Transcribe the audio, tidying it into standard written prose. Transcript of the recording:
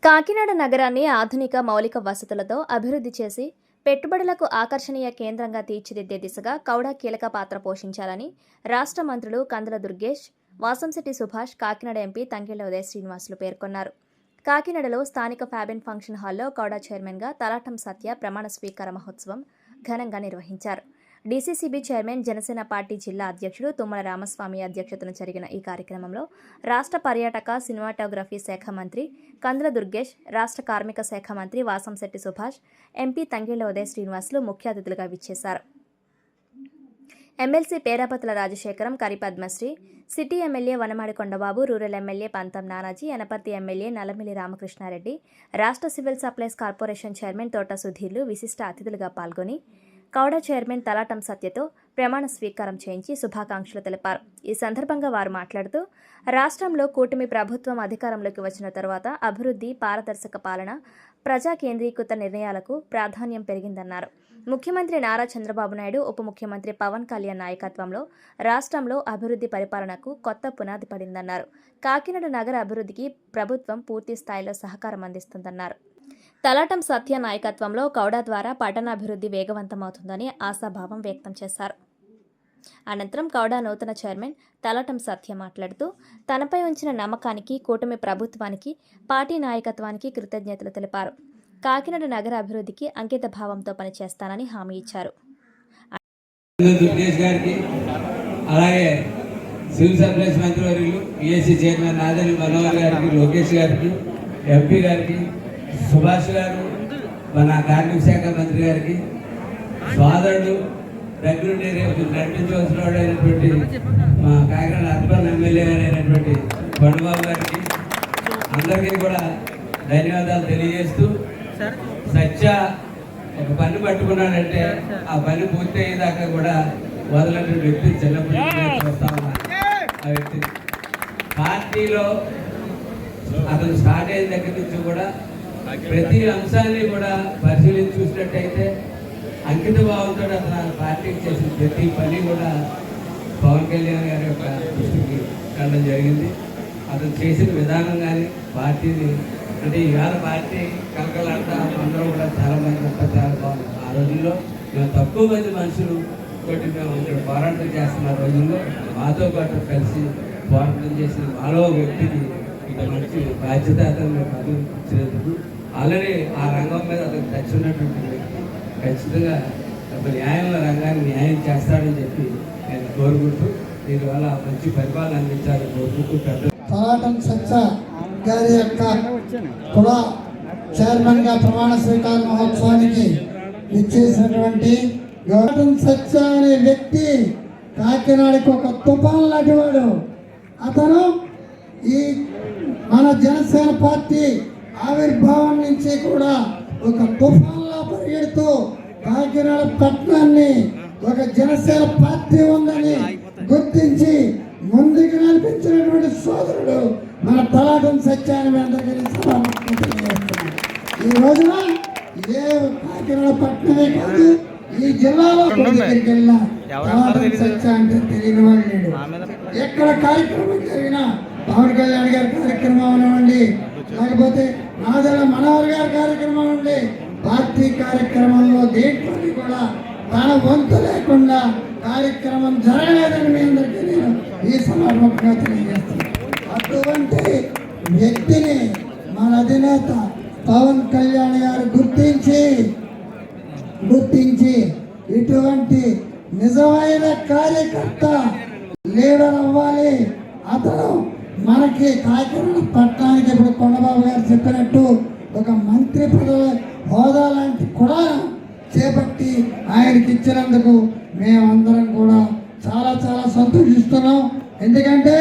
కాకినాడ నగరాన్ని ఆధునిక మౌలిక వసతులతో అభివృద్ధి చేసి పెట్టుబడులకు ఆకర్షణీయ కేంద్రంగా తీర్చిదిద్దే దిశగా కౌడ కీలక పాత్ర పోషించాలని రాష్ట్ర మంత్రులు కందుల దుర్గేష్, వాసంశెట్టి సుభాష్, కాకినాడ ఎంపీ తంగెళ్ల ఉదయ శ్రీనివాసులు పేర్కొన్నారు. కాకినాడలో స్థానిక ఫ్యాబిన్ ఫంక్షన్ హాల్లో కౌడ చైర్మన్గా తలాటం సత్య ప్రమాణ స్వీకార మహోత్సవం ఘనంగా నిర్వహించారు. డీసీసీబీ చైర్మన్, జనసేన పార్టీ జిల్లా అధ్యక్షుడు తుమ్మల రామస్వామి అధ్యక్షతన జరిగిన ఈ కార్యక్రమంలో రాష్ట్ర పర్యాటక, సినిమాటోగ్రఫీ శాఖ మంత్రి కందుల దుర్గేష్, రాష్ట్ర కార్మిక శాఖ మంత్రి వాసంశెట్టి సుభాష్, ఎంపీ తంగెళ్ల ఉదయ శ్రీనివాసులు ముఖ్య అతిథులుగా విచ్చేశారు. MLC Perapathula Rajasekharam, Karipadmasri, city MLA Vanamadi Kondababu, rural MLA Pantham Nanaji, Yanaparthi MLA Nallamilli Ramakrishna Reddy, రాష్ట్ర సివిల్ సప్లైస్ కార్పొరేషన్ చైర్మన్ తోట సుధీర్లు విశిష్ట అతిథులుగా పాల్గొని కౌడ చైర్మన్ తలాటం సత్యతో ప్రమాణ స్వీకారం చేయించి శుభాకాంక్షలు తెలిపారు. ఈ సందర్భంగా వారు మాట్లాడుతూ, రాష్ట్రంలో కూటమి ప్రభుత్వం అధికారంలోకి వచ్చిన తరువాత అభివృద్ధి, పారదర్శక పాలన, ప్రజా కేంద్రీకృత నిర్ణయాలకు ప్రాధాన్యం పెరిగిందన్నారు. ముఖ్యమంత్రి నారా చంద్రబాబు నాయుడు, ఉప ముఖ్యమంత్రి పవన్ కళ్యాణ్ నాయకత్వంలో రాష్ట్రంలో అభివృద్ధి పరిపాలనకు కొత్త పునాది పడిందన్నారు. కాకినాడ నగర అభివృద్ధికి ప్రభుత్వం పూర్తి స్థాయిలో సహకారం అందిస్తుందన్నారు. తలాటం సత్య నాయకత్వంలో కౌడ ద్వారా పట్టణాభివృద్ధి వేగవంతమవుతుందని ఆశాభావం వ్యక్తం చేశారు. అనంతరం కౌడ నూతన చైర్మన్ తలాటం సత్య మాట్లాడుతూ, తనపై ఉంచిన నమ్మకానికి, కూటమి ప్రభుత్వానికి, పార్టీ నాయకత్వానికి కృతజ్ఞతలు తెలిపారు. కాకినాడ నగర అభివృద్ధికి అంకిత భావంతో పనిచేస్తానని హామీ ఇచ్చారు. అలాగే సివిల్ సప్లైస్ మంత్రివర్యులు, పిఎస్సి చైర్మన్ నాదెల్లి మనోహర్ గారికి, లోకేష్ గారికి, ఎంపీ గారికి, సుభాష్ గారు, మన కార్మిక శాఖ మంత్రి గారికి, సోదరుడు దగ్గరుండి రేపు నడిపించవలసిన వాడైనటువంటి మా కాకినాడ అర్బన్ ఎమ్మెల్యే గారు అయినటువంటి కొండబాబు గారికి అందరికీ కూడా ధన్యవాదాలు తెలియజేస్తూ, సత్య ఒక పని పట్టుకున్నాడంటే ఆ పని పూర్తి అయ్యేదాకా కూడా వదలని వ్యక్తి చిన్నప్పటి చూస్తా ఉన్నా. ఆ వ్యక్తి పార్టీలో అతను స్టార్ట్ అయిన దగ్గర నుంచి కూడా ప్రతి అంశాన్ని కూడా పరిశీలించి చూసినట్టయితే అంకిత భావంతో అతను పార్టీకి చేసిన ప్రతి పని కూడా పవన్ కళ్యాణ్ గారి యొక్క దృష్టికి వెళ్ళడం జరిగింది. అతను చేసిన విధానం కానీ పార్టీని అంటే ఇవాళ పార్టీ కలకలాడతా అందరూ కూడా చాలా మంది చాలా బాగుంది. ఆ రోజుల్లో మేము తక్కువ మంది మనుషులు తోటి మేము ఇక్కడ పోరాటం చేస్తున్న రోజుల్లో మాతో పాటు కలిసి పోరాటం చేసిన మాలో వ్యక్తికి ఇక మంచి బాధ్యత అతను పదవి ఇచ్చినందుకు ఆల్రెడీ ఆ రంగం మీద అతను టచ్ ఉన్నటువంటి వ్యక్తి ఖచ్చితంగా న్యాయంలో రంగాన్ని న్యాయం చేస్తాడని చెప్పి నేను కోరుకుంటూ దీనివల్ల మంచి పరిపాలన అందించాలని కోరుకుంటూ తలాటం సత్య గారి యొక్క కూడా చైర్మన్గా ప్రమాణ స్వీకార మహోత్సవానికి ఇచ్చేసినటువంటి తలాటం సత్య అనే వ్యక్తి కాకినాడకి ఒక తుఫాన్ లాంటి వాడు. అతను ఈ మన జనసేన పార్టీ ఆవిర్భావం నుంచి కూడా ఒక తుఫాన్లా పరిగెడుతూ కాకినాడ పట్టణాన్ని ఒక జనసేన పార్టీ ఉందని గుర్తించి ముందుకు నడిపించినటువంటి సోదరుడు మన తలాటం సత్యాన్ని ఈ రోజున ఏ కాకినాడ పట్టణమే కాదు, ఈ జిల్లాలో దగ్గరికి వెళ్ళిన తలాటం సత్య అంటే తెలియని వాళ్ళు లేడు. ఎక్కడ కార్యక్రమం జరిగినా పవన్ కళ్యాణ్ గారి కార్యక్రమం అనివ్వండి, లేకపోతే నాదెల్ల మనోహర్ గారి కార్యక్రమం ఉండి, పార్టీ కార్యక్రమంలో దేంట్లో కూడా తన వంతు లేకుండా కార్యక్రమం జరగలేదని మీ అందరికీ నేను ఈ సమాపంగా తెలియజేస్తున్నాను. అటువంటి వ్యక్తిని మన అధినేత పవన్ కళ్యాణ్ గారు గుర్తించి ఇటువంటి నిజమైన కార్యకర్త లీడర్ అవ్వాలి. అతను మనకి కాకినాడ పట్టణానికి ఇప్పుడు కొండబాబు గారు చెప్పినట్టు ఒక మంత్రి పదవి హోదా లాంటి కూడా చేపట్టి ఆయనకి ఇచ్చినందుకు మేమందరం కూడా చాలా చాలా సంతోషిస్తున్నాం. ఎందుకంటే